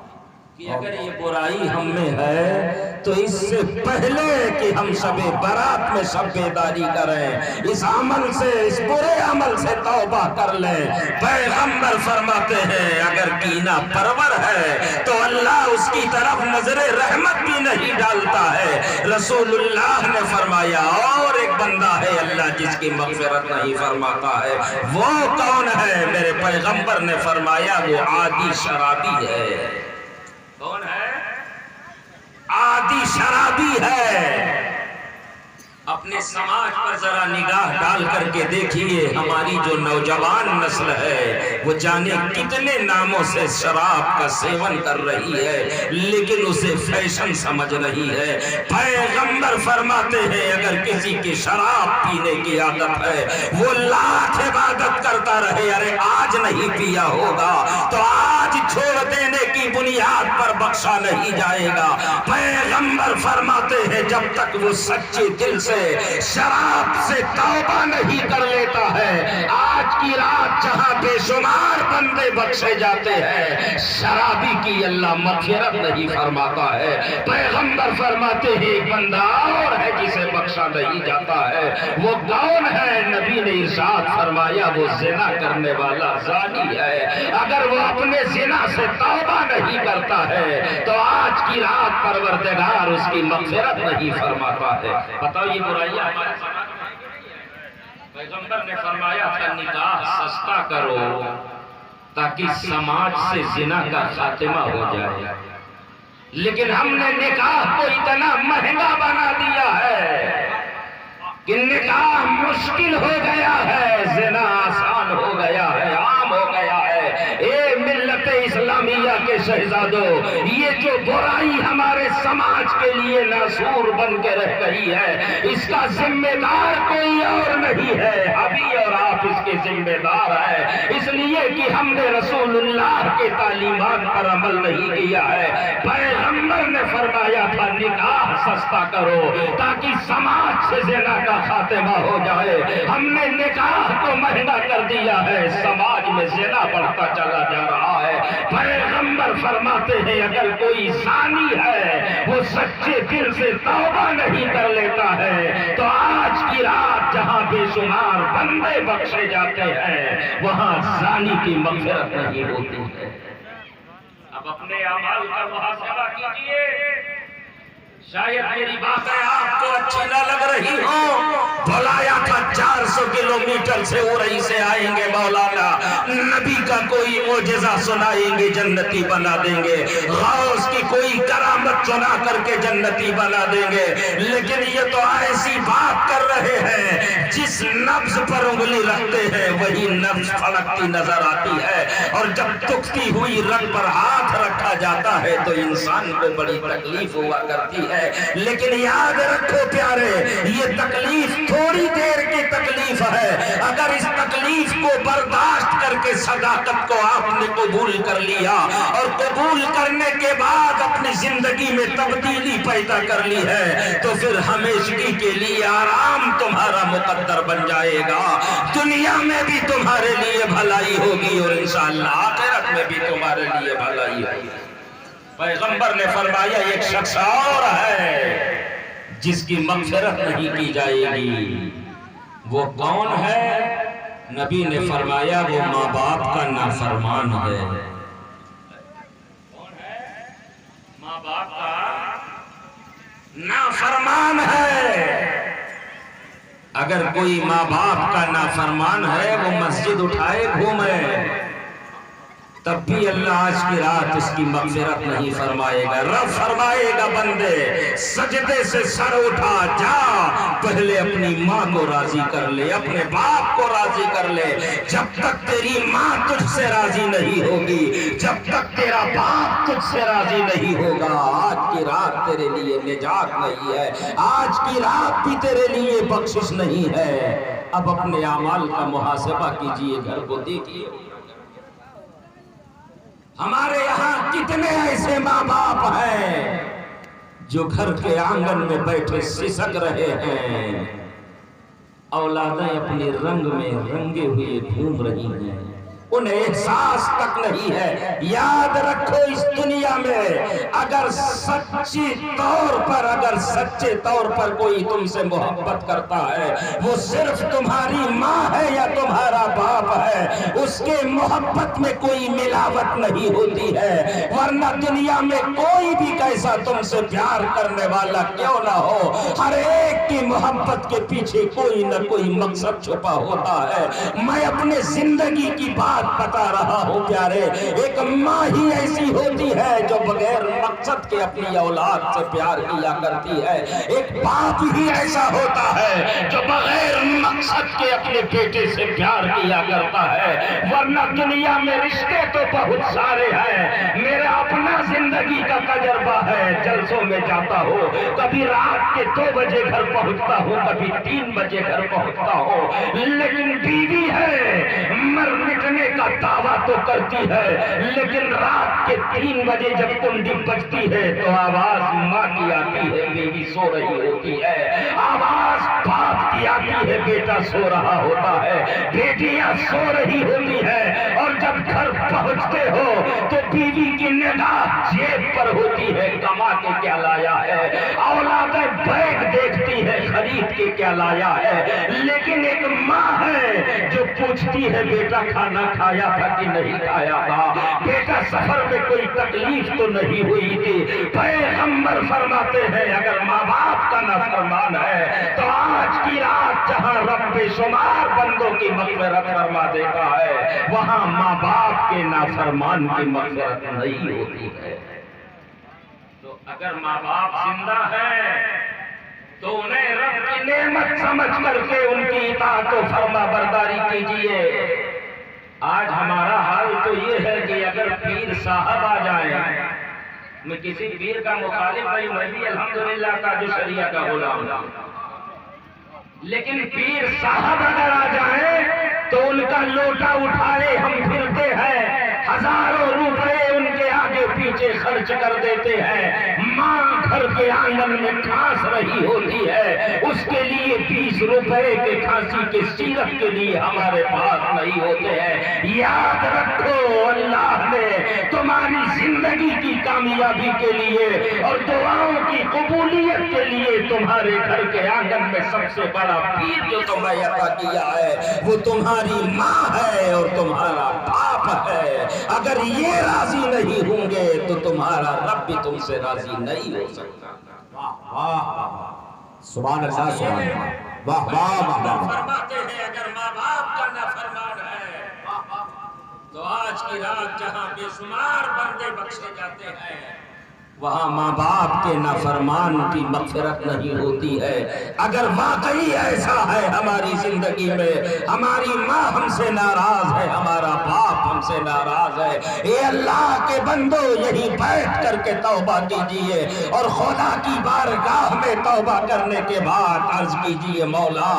کہ اگر یہ برائی ہم میں ہے تو اس سے پہلے کہ ہم شب برات میں شب بیداری کریں اس عمل سے، اس برے عمل سے توبہ کر لیں۔ پیغمبر فرماتے ہیں اگر کینہ پرور ہے تو اللہ اس کی طرف نظر رحمت بھی نہیں ڈالتا ہے۔ رسول اللہ نے فرمایا اور ایک بندہ ہے اللہ جس کی مغفرت نہیں فرماتا ہے، وہ کون ہے؟ میرے پیغمبر نے فرمایا وہ عادی شرابی ہے۔ کون ہے؟ عادی شرابی ہے۔ اپنے سماج پر ذرا نگاہ ڈال کر کے دیکھیے، ہماری جو نوجوان نسل ہے وہ جانے کتنے ناموں سے شراب کا سیون کر رہی ہے، لیکن اسے فیشن سمجھ رہی ہے۔ پیغمبر فرماتے ہیں اگر کسی کی شراب پینے کی عادت ہے وہ لاکھ عبادت کرتا رہے، ارے آج نہیں پیا ہوگا تو آج چھوڑ دینے کی بنیاد پر بخشا نہیں جائے گا۔ پیغمبر فرماتے ہیں جب تک وہ سچے دل سے شراب سے توبہ نہیں کر لیتا ہے، آج کی رات جہاں بے شمار بندے بخشے جاتے ہیں، شرابی کی اللہ مغفرت نہیں فرماتا ہے۔ پیغمبر فرماتے ہیں ایک بندہ اور ہے جسے بخشا نہیں جاتا ہے، وہ کون ہے؟ نبی نے ارشاد فرمایا وہ زنا کرنے والا زانی ہے۔ اگر وہ اپنے زنا سے توبہ نہیں کرتا ہے تو آج کی رات پروردگار اس کی مغفرت نہیں فرماتا ہے۔ بتاؤ یہ برائیاں ہمارے سماج میں، پیغمبر نے فرمایا تھا نکاح سستا کرو تاکہ سماج سے زنا کا خاتمہ ہو جائے، لیکن ہم نے نکاح کو اتنا مہنگا بنا دیا ہے کہ نکاح مشکل ہو گیا ہے، زنا آسان ہو گیا ہے، عام ہو گیا ہے۔ اے ملت اسلامیہ کے شہزادوں، یہ جو برائی ہمارے سماج کے لیے ناسور بن کے رہ گئی ہے، اس کا ذمہ دار کوئی اور نہیں ہے، ابھی اور آپ اس کے ذمہ دار ہیں، اس لیے کہ ہم نے رسول اللہ کے تعلیمات پر عمل نہیں کیا ہے۔ پیغمبر نے فرمایا تھا نکاح سستا کرو تاکہ سماج سے زنا کا خاتمہ ہو جائے، ہم نے نکاح کو مہنگا کر دیا ہے، سماج میں زنا بڑھتا چلا جا رہا ہے۔ پیغمبر فرماتے ہیں اگر کوئی زانی ہے وہ سچے دل سے توبہ نہیں کر لیتا ہے تو آج کی رات جہاں بے شمار بندے بخشے جاتے ہیں وہاں زانی کی مغفرت نہیں ہوتی ہے۔ اب اپنے اعمال کا محاسبہ کیجئے، شاید میری باتیں آپ کو اچھی نہ لگ رہی ہوں، بلایا تھا 400 کلومیٹر سے اورئی سے آئیں گے مولانا، نبی کا کوئی معجزہ سنائیں گے جنتی بنا دیں گے، غوث کی کوئی کرامت سنا کر کے جنتی بنا دیں گے، لیکن یہ تو ایسی بات کر رہے ہیں جس نبض پر انگلی رکھتے ہیں وہی نبض پھڑکتی نظر آتی ہے، اور جب دکھتی ہوئی رگ پر ہاتھ رکھا جاتا ہے تو انسان کو بڑی تکلیف ہوا کرتی ہے۔ لیکن یاد رکھو پیارے، یہ تکلیف تھوڑی دیر کی تکلیف ہے، اگر اس تکلیف کو برداشت کر کے صداقت کو آپ نے قبول کر لیا اور قبول کرنے کے بعد اپنی زندگی میں تبدیلی پیدا کر لی ہے تو پھر ہمیشگی کے لیے آرام تمہارا مقدر بن جائے گا، دنیا میں بھی تمہارے لیے بھلائی ہوگی اور انشاءاللہ آخرت میں بھی تمہارے لیے بھلائی ہوگی۔ پیغمبر نے فرمایا ایک شخص اور ہے جس کی مغفرت نہیں کی جائے گی، وہ کون ہے؟ نبی نے فرمایا وہ ماں باپ کا نافرمان ہے۔ کون ہے؟ ماں باپ کا نافرمان ہے۔ اگر کوئی ماں باپ کا نافرمان ہے وہ مسجد اٹھائے گھومے تب بھی اللہ آج کی رات اس کی مغفرت نہیں فرمائے گا۔ رب فرمائے گا بندے سجدے سے سر اٹھا جا، پہلے اپنی ماں کو راضی کر لے، اپنے باپ کو راضی کر لے، جب تک تیری ماں تجھ سے راضی نہیں ہوگی، جب تک تیرا باپ تجھ سے راضی نہیں ہوگا، آج کی رات تیرے لیے نجات نہیں ہے، آج کی رات بھی تیرے لیے بخشش نہیں ہے۔ اب اپنے اعمال کا محاسبہ کیجئے، گھر کو دیکھیے، ہمارے یہاں کتنے ایسے ماں باپ ہیں جو گھر کے آنگن میں بیٹھے سسک رہے ہیں، اولادیں اپنی رنگ میں رنگے ہوئے گھوم رہی ہیں، انہیں احساس تک نہیں ہے۔ یاد رکھو اس دنیا میں اگر سچے طور پر کوئی تم سے محبت کرتا ہے وہ صرف تمہاری ماں ہے یا تمہارا باپ ہے، ہے اس کے محبت میں کوئی ملاوٹ نہیں ہوتی ہے، ورنہ دنیا میں کوئی بھی کیسا تم سے پیار کرنے والا کیوں نہ ہو، ہر ایک کی محبت کے پیچھے کوئی نہ کوئی مقصد چھپا ہوتا ہے۔ میں اپنے زندگی کی بات بتا رہا ہوں پیارے، ایک ماں ہی ایسی ہوتی ہے جو بغیر مقصد کے اپنی اولاد سے پیار کیا کرتی ہے، ایک باپ ہی ایسا ہوتا ہے جو بغیر مقصد کے اپنے بیٹے سے پیار کیا کرتا ہے، ورنہ دنیا میں رشتے تو بہت سارے ہیں۔ میرا اپنا زندگی کا تجربہ ہے، جلسوں میں جاتا ہوں، کبھی رات کے 2 بجے گھر پہنچتا ہوں، کبھی 3 بجے گھر پہنچتا ہوں، لیکن بیوی ہے مر مٹنے کا دعویٰ تو کرتی ہے، لیکن رات کے 3 بجے جب کنڈی بجتی ہے تو آواز ماں کی آتی ہے، بیوی سو رہی ہوتی ہے، آواز باپ کی آتی ہے، بیٹا سو رہا ہوتا ہے، بیٹیاں سو رہی ہوتی ہے، اور جب گھر پہنچتے ہو تو بیوی کی نگاہ جیب پر ہوتی ہے، کما کے کیا لایا ہے، اولاد بیگ دیکھتی ہے خرید کے کیا لایا ہے، لیکن ایک ماں ہے جو پوچھتی ہے بیٹا کھانا کھایا تھا کہ نہیں کھایا تھا، بیٹا سفر میں کوئی تکلیف تو نہیں ہوئی تھی۔ پیغمبر فرماتے ہیں اگر ماں باپ کا نافرمان ہے تو آج کی رات جہاں رب بے شمار بندوں کی مغفرت فرما دیتا ہے، وہاں ماں باپ کے نافرمان کی مغفرت نہیں ہوتی ہے۔ تو اگر ماں باپ زندہ ہے تو انہیں رب کی نعمت سمجھ کر کے ان کی اطاعت و فرما برداری کیجیے۔ آج ہمارا حال تو یہ ہے کہ اگر پیر صاحب آ جائیں، میں کسی پیر کا مخالف نہیں، میں بھی الحمدللہ کا جو شریعہ کا غلام ہوں، لیکن پیر صاحب اگر آ جائیں تو ان کا لوٹا اٹھائے ہم پھرتے ہیں، ہزاروں روپے ان کے آگے پیچھے خرچ کر دیتے ہیں، ماں گھر کے آنگن میں کھانس رہی ہوتی ہے، اس کے لیے 20 روپے کے کھانسی کے سیرپ کے لیے ہمارے پاس نہیں ہوتے ہیں۔ یاد رکھو اللہ نے تمہاری زندگی کی کامیابی کے لیے اور دعاؤں کی قبولیت کے لیے تمہارے گھر کے آنگن میں سب سے بڑا پیر جو تمہیں عطا کیا ہے وہ تمہاری ماں ہے اور تمہارا باپ ہے۔ اگر یہ راضی نہیں ہوں گے تو تمہارا رب بھی تم سے راضی نہیں ہو سکتا۔ سبحان اللہ، سبحان اللہ، واہ واہ واہ۔ فرماتے ہیں اگر ماں باپ کا نافرمان ہے تو آج کی رات جہاں بے شمار بندے بخشے جاتے ہیں، وہاں ماں باپ کے نافرمان کی مغفرت نہیں ہوتی ہے۔ اگر واقعی ایسا ہے ہماری زندگی میں، ہماری ماں ہم سے ناراض ہے، ہمارا باپ ہم سے ناراض ہے، اے اللہ کے بندو یہی بیٹھ کر کے توبہ کیجئے اور خدا کی بارگاہ میں توبہ کرنے کے بعد عرض کیجئے مولا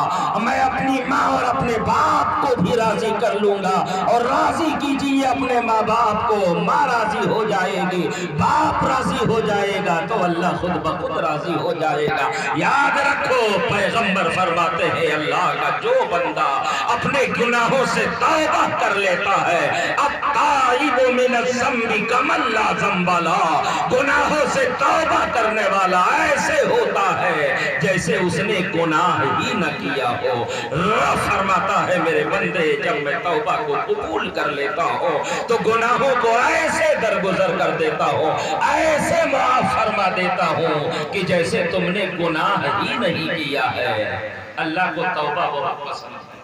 میں اپنی ماں اور اپنے باپ کو بھی راضی کر لوں گا، اور راضی کیجئے اپنے ماں باپ کو، ماں راضی ہو جائے گی، باپ راضی ہو جائے گا تو اللہ خود بخود راضی ہو جائے گا۔ یاد رکھو پیغمبر فرماتے ہیں اللہ کا جو بندہ اپنے گناہوں سے توبہ کر لیتا ہے، التائب من الذنب کمن لا ذنب لہ، گناہوں سے توبہ کرنے والا ایسے ہوتا ہے جیسے اس نے گناہ ہی نہ کیا ہو۔ رب فرماتا ہے میرے بندے جب میں توبہ کو قبول کر لیتا ہوں تو گناہوں کو ایسے درگزر کر دیتا ہوں، ایسے معاف فرما دیتا ہوں کہ جیسے تم نے گناہ ہی نہیں کیا ہے۔ اللہ کو توبہ بہت پسند ہے،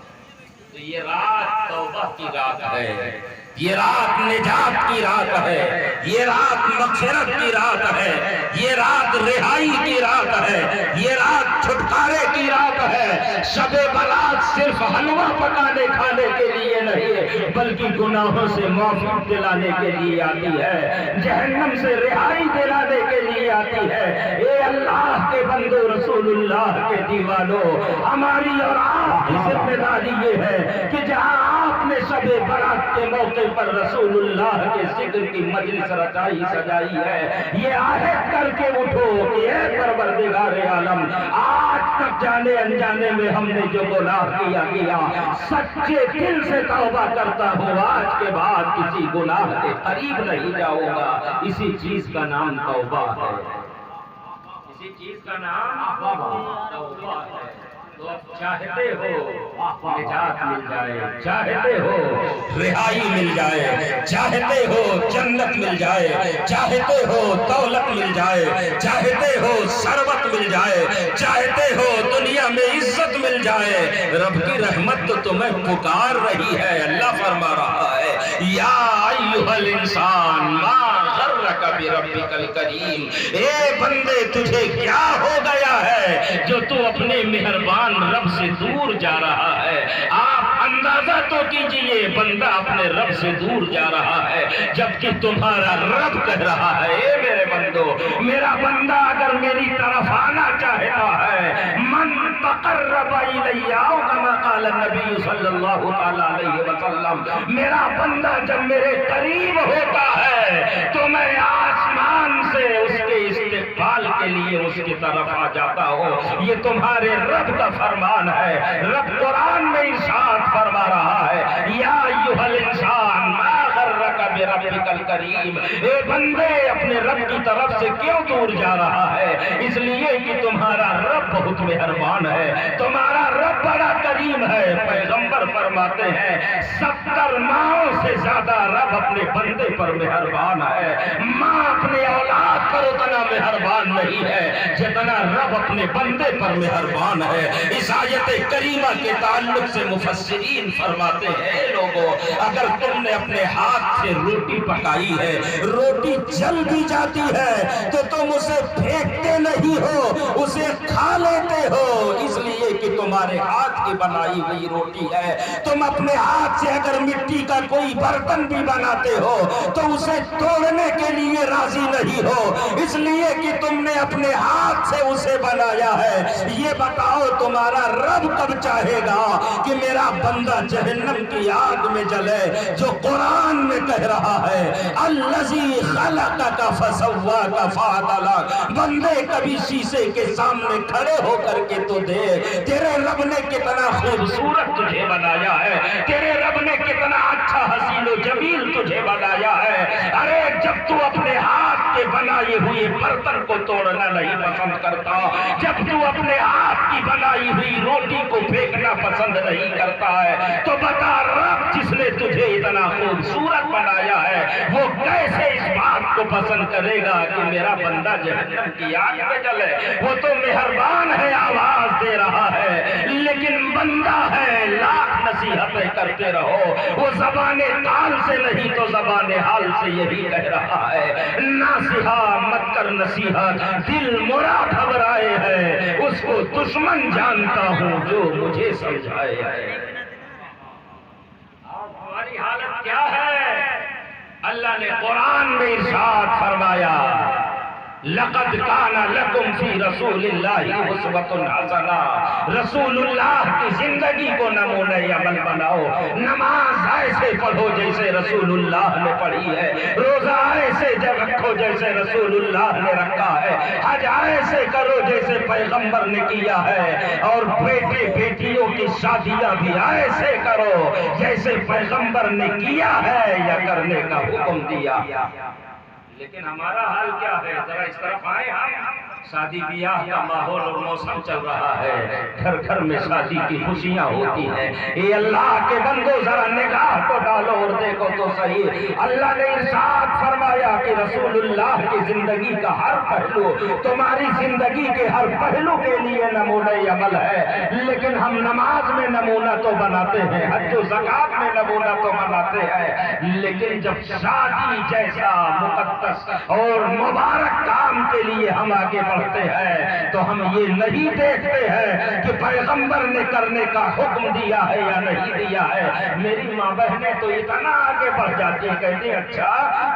تو یہ رات توبہ کی رات ہے، یہ رات نجات کی رات ہے، یہ رات مغفرت کی رات ہے، یہ رات رہائی کی رات ہے، یہ رات چھٹکارے کی رات ہے۔ شب برات صرف حلوہ پکانے کھانے کے لیے نہیں بلکہ گناہوں سے معافی دلانے کے لیے آتی ہے، جہنم سے رہائی دلانے کے لیے آتی ہے۔ اے اللہ کے بندو، رسول اللہ کے دیوانوں، ہماری اور آپ کی ذمہ داری یہ ہے کہ جہاں آپ نے شب برات کے موقع پر رسول اللہ کے ذکر کی مجلس رچائی سجائی ہے، یہ عہد کر کے اٹھو کہ اے پروردگار عالم آج تک جانے انجانے میں ہم نے جو گناہ کیا سچے دل سے توبہ کرتا ہوں، آج کے بعد کسی گناہ کے قریب نہیں جاؤں گا۔ اسی چیز کا نام توبہ ہے، اسی چیز کا نام توبہ ہے۔ تو چاہتے ہو نجات مل جائے، چاہتے ہو رہائی مل جائے، چاہتے ہو جنت مل جائے، چاہتے ہو دولت مل جائے، چاہتے ہو ثروت مل جائے، چاہتے ہو دنیا میں عزت مل جائے، رب کی رحمت تو تمہیں پکار رہی ہے۔ اللہ فرما رہا ہے یا ایھا الانسان ما غرک بربک الکریم، اے بندے تجھے کیا ہو گیا ہے جو تو اپنے مہربان رب سے دور جا رہا ہے۔ آپ اندازہ تو کیجئے بندہ اپنے رب سے دور جا رہا ہے، جبکہ تمہارا رب کہہ رہا ہے اے میرے بندو، میرا بندہ اگر میری طرف آنا چاہتا ہے، من تقرب الی، کما قال النبی صلی اللہ علیہ وسلم، میرا بندہ جب میرے قریب ہوتا ہے تو میں آسمان سے اس کے استقبال کے لیے اس کی طرف آ جاتا ہوں۔ یہ تمہارے رب کا فرمان ہے۔ رب قرآن میں ارشاد فرما رہا ہے یا ایھا الانسان ما غرک بربک الکریم، اے بندے اپنے رب کی طرف سے کیوں دور جا رہا ہے؟ اس لیے کہ تمہارا رب بہت مہربان ہے، تمہارا رب بڑا کریم ہے۔ پیغمبر فرماتے ہیں 70 ماؤں سے زیادہ رب اپنے بندے پر مہربان ہے۔ ماں اپنے اولاد پر اتنا مہربان نہیں ہے جتنا رب اپنے بندے پر مہربان ہے۔ اس آیت کریمہ کے تعلق سے مفسرین فرماتے ہیں لوگوں، اگر تم نے اپنے ہاتھ سے روٹی پکائی ہے، روٹی جل بھی جاتی ہے تو تم اسے پھینکتے نہیں ہو، اسے کھا لیتے ہو، اس لیے کہ تمہارے ہاتھ کی بنائی ہوئی روٹی ہے۔ تم اپنے ہاتھ سے اگر مٹی کا کوئی برتن بھی بناتے ہو تو اسے توڑنے کے لیے راضی نہیں ہو، اس لیے کہ تم نے اپنے ہاتھ سے اسے بنایا ہے۔ یہ بتاؤ تمہارا رب کب چاہے گا کہ میرا بندہ جہنم کی آگ میں جلے، جو قرآن میں کہہ رہا ہے الذی خلقک فسواک فعدلک۔ بندے کبھی شیشے کے سامنے کھڑے ہو کر کے تو دیکھ، تیرے رب نے کتنا خوبصورت تجھے بنایا ہے، تیرے رب نے کتنا اچھا حسین و جمیل تجھے بنایا ہے۔ ارے جب تو اپنے ہاتھ کے بنائے ہوئے برتن کو توڑنا نہیں پسند کرتا، جب تو اپنے ہاتھ کی بنائی ہوئی روٹی کو پھینکنا پسند نہیں کرتا ہے، تو بتا رب جس نے تجھے اتنا خوبصورت بنایا ہے وہ کیسے اس بات کو پسند کرے گا کہ میرا بندہ جہنم کی آگ میں جلے؟ وہ تو مہربان ہے، آواز دے رہا ہے، لیکن بندہ ہے، لاکھ نصیحتیں کرتے رہو، وہ زبان تال سے نہیں تو زبان حال سے یہی کہہ رہا ہے ناصحہ مت کر نصیحت، دل مراد گھبرائے ہے، اس کو دشمن جانتا ہوں جو مجھے سمجھائے ہے۔ ہماری حالت کیا ہے؟ اللہ نے قرآن میں ارشاد فرمایا لقد کان لکم فی رسول اللہ اسوۃ حسنہ، رسول اللہ کی زندگی کو نمونہ عمل بناؤ، نماز ایسے پڑھو جیسے رسول اللہ نے پڑھی ہے، روزہ ایسے رکھو جیسے رسول اللہ نے رکھا ہے، حج ایسے کرو جیسے پیغمبر نے کیا ہے، اور بیٹے بیٹیوں کی شادیاں بھی ایسے کرو جیسے پیغمبر نے کیا ہے یا کرنے کا حکم دیا۔ لیکن ہمارا حال کیا ہے؟ ذرا اس طرف آئے ہم، شادی بیاہ کا ماحول اور موسم چل رہا ہے، گھر گھر میں شادی کی خوشیاں ہوتی ہیں۔ اے اللہ کے بندو ذرا نگاہ کو ڈالو اور دیکھو تو صحیح، اللہ نے ارشاد فرمایا کہ رسول اللہ کی زندگی کا ہر پہلو تمہاری زندگی کے ہر پہلو کے لیے نمونہ عمل ہے، لیکن ہم نماز میں نمونہ تو بناتے ہیں، حج و زکات میں نمونہ تو بناتے ہیں، لیکن جب شادی جیسا مقدس اور مبارک کام کے لیے ہم آگے بڑھتے ہیں تو ہم یہ نہیں دیکھتے ہیں کہ پیغمبر نے کرنے کا حکم دیا ہے یا نہیں دیا ہے۔ میری ماں بہنیں تو اتنا آگے بڑھ جاتی ہیں، کہتے ہیں اچھا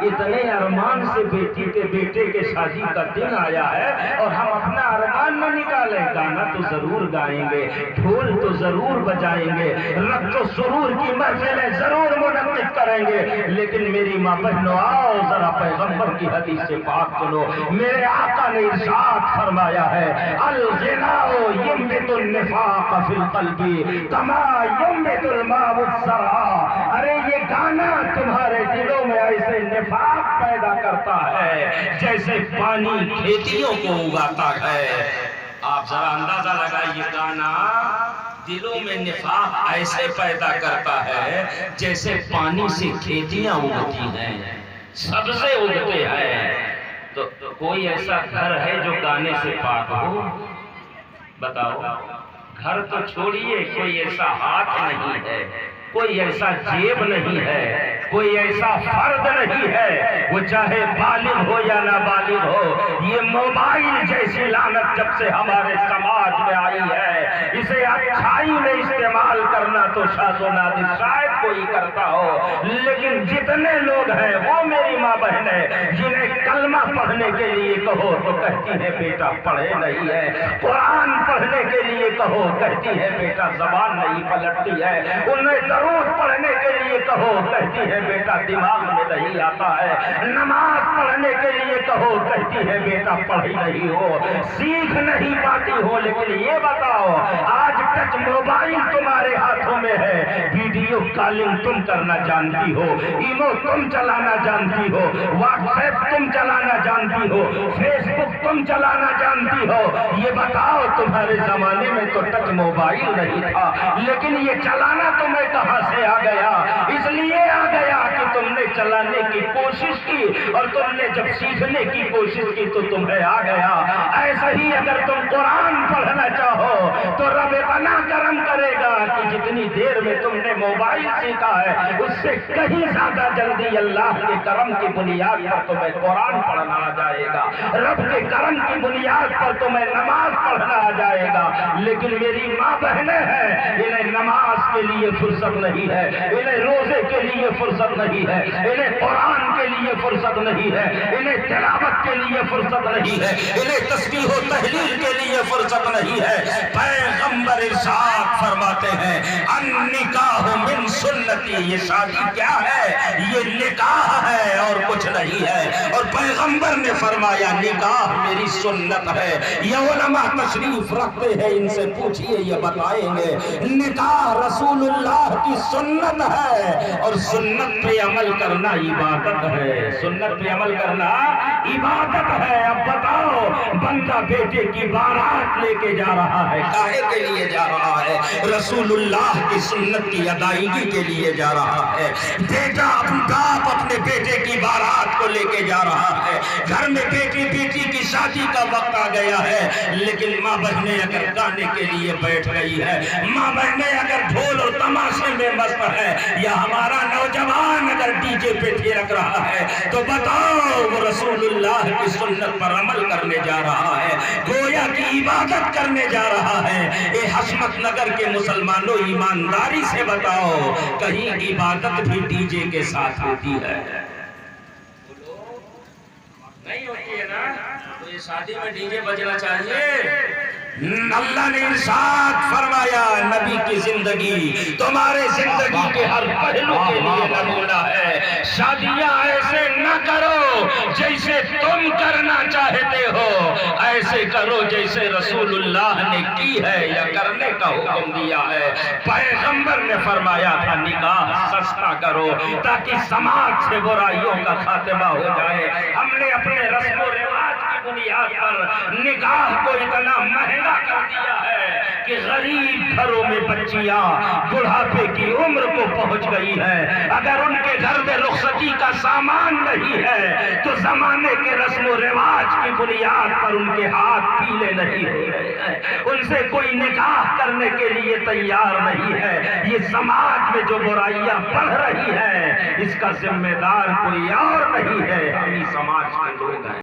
اتنے ارمان سے بیٹی کے بیٹے کے شادی کا دن آیا ہے اور ہم اپنا ارمان نہ نکالیں، گانا تو ضرور گائیں گے، ڈھول تو ضرور بجائیں گے، رقص و سرور کی محفلیں ضرور منعقد کریں گے، لیکن میری ماں بہنوں آؤ ذرا پیغمبر کی حدیث پاک سنو۔ میرے آقا نے ارشاد فرمایا ہے الغناء ينبت النفاق في القلب كما ينبت الماء الزرع۔ ارے یہ گانا تمہارے دلوں میں ایسے نفاق پیدا کرتا ہے جیسے پانی کھیتیوں کو اگاتا ہے۔ آپ آپ ذرا اندازہ لگائیے گانا دلوں میں نفاق ایسے پیدا کرتا ہے جیسے پانی سے کھیتیاں اگتی ہیں، سبزے اگتے ہیں۔ تو کوئی ایسا گھر ہے جو گانے سے پاک ہو؟ بتاؤ۔ گھر تو چھوڑیے، کوئی ایسا ہاتھ نہیں ہے، کوئی ایسا جیب نہیں ہے، کوئی ایسا فرد نہیں ہے، وہ چاہے بالغ ہو یا نابالغ ہو۔ یہ موبائل جیسی لعنت جب سے ہمارے سماج میں آئی ہے، اسے اچھائی میں استعمال کرنا تو شاذ و نادر شاید کوئی کرتا ہو، لیکن جتنے لوگ ہیں وہ میری ماں بہنیں جنہیں کلمہ پڑھنے کے لیے کہو تو کہتی ہے بیٹا پڑھے نہیں ہے، قرآن پڑھنے کے لیے کہو کہتی ہے بیٹا زبان نہیں پلٹتی ہے، انہیں درود پڑھنے کے لیے کہو کہتی ہے بیٹا دماغ میں نہیں آتا ہے، نماز پڑھنے کے لیے کہو کہتی ہے بیٹا پڑھی نہیں ہو، سیکھ نہیں پاتی ہو۔ لیکن یہ بتاؤ، آج ٹچ موبائل تمہارے ہاتھوں میں ہے، ویڈیو کالنگ تم کرنا جانتی ہو، ایمو تم چلانا جانتی ہو، واٹس ایپ تم چلانا جانتی ہو، فیس بک تم چلانا جانتی ہو۔ یہ بتاؤ تمہارے زمانے میں تو ٹچ موبائل نہیں تھا، لیکن یہ چلانا تمہیں کہاں سے آ گیا؟ اس لیے آ گیا کہ تم نے چلانے کی کوشش کی، اور تم نے جب سیکھنے کی کوشش کی تو تمہیں آ گیا۔ ایسا ہی اگر تم قرآن پڑھنا چاہو تو رب اتنا کرم کرے گا کہ جتنی دیر میں تم نے موبائل سیکھا ہے اس سے کہیں زیادہ جلدی اللہ کے کرم کی بنیاد پر تمہیں قرآن پڑھنا آ جائے گا، رب کے کرم کی بنیاد پر تمہیں نماز پڑھنا آ جائے گا۔ لیکن میری ماں بہنیں ہیں، انہیں نماز کے لیے فرصت نہیں ہے، انہیں روزے کے لیے فرصت نہیں ہے، انہیں قرآن کے لیے فرصت نہیں ہے، انہیں تلاوت کے لیے فرصت نہیں ہے، انہیں تسبیح و تہلیل کے لیے فرصت نہیں ہے۔ پیغمبر ارشاد فرماتے ہیں النکاح من سنتی، یہ شادی کیا ہے؟ یہ نکاح ہے اور کچھ نہیں ہے۔ اور پیغمبر نے فرمایا نکاح میری سنت ہے۔ یہ علماء تشریف رکھتے ہیں، ان سے پوچھئے یہ بتائیں گے نکاح رسول اللہ کی سنت ہے، اور سنت پہ عمل کرنا عبادت ہے، سنت پہ عمل کرنا عبادت ہے۔ اب بتاؤ، بندہ بیٹے کی بارات لے کے جا رہا ہے، کاہے کے لیے جا رہا ہے؟ رسول اللہ کی سنت کی ادائیگی کے لیے جا رہا ہے۔ بیٹا باپ اپنے بیٹے کی بارات کو لے کے جا رہا ہے، گھر میں بیٹی کی شادی کا وقت آ گیا ہے، لیکن ماں بہنیں اگر گانے کے لیے بیٹھ گئی ہے، ماں بہنیں اگر ڈھول اور تماشے میں مست ہے، یا ہمارا نوجوان اگر ڈی جے پہ تھرک رہا ہے، تو بتاؤ وہ رسول اللہ کی سنت پر عمل کرنے جا رہا ہے، گویا کی عبادت کرنے جا رہا ہے۔ اے حشمت نگر کے مسلمانوں، ایمانداری سے بتاؤ، کہیں عبادت بھی ڈی جے کے ساتھ ہوتی ہے؟ نہیں ہوتی ہے نا؟ تو یہ شادی میں ڈی جے بجنا چاہیے؟ اللہ نے ارشاد فرمایا نبی کی زندگی تمہارے زندگی کے ہر پہلو کے لیے نمونہ ہے۔ شادیاں ایسے نہ کرو جیسے تم کرنا چاہتے ہو، ایسے کرو جیسے رسول اللہ نے کی ہے یا کرنے کا حکم دیا ہے۔ پیغمبر نے فرمایا تھا نکاح سستا کرو تاکہ سماج سے برائیوں کا خاتمہ ہو جائے۔ ہم نے اپنے رسم و رواج کی بنیاد پر نکاح کو اتنا مہنگا کر دیا ہے کہ غریب گھروں میں بچیاں بڑھاپے کی عمر کو پہنچ گئی ہیں، اگر ان کے گھر میں رخصتی کا سامان نہیں ہے تو زمانے کے رسم و رواج کی بنیاد پر ان کے ہاتھ پیلے نہیں ہو رہے ہیں، ان سے کوئی نکاح کرنے کے لیے تیار نہیں ہے۔ یہ سماج میں جو برائیاں بڑھ رہی ہیں اس کا ذمہ دار کوئی اور نہیں ہے، ہم ہی سماج کے لوگ ہیں۔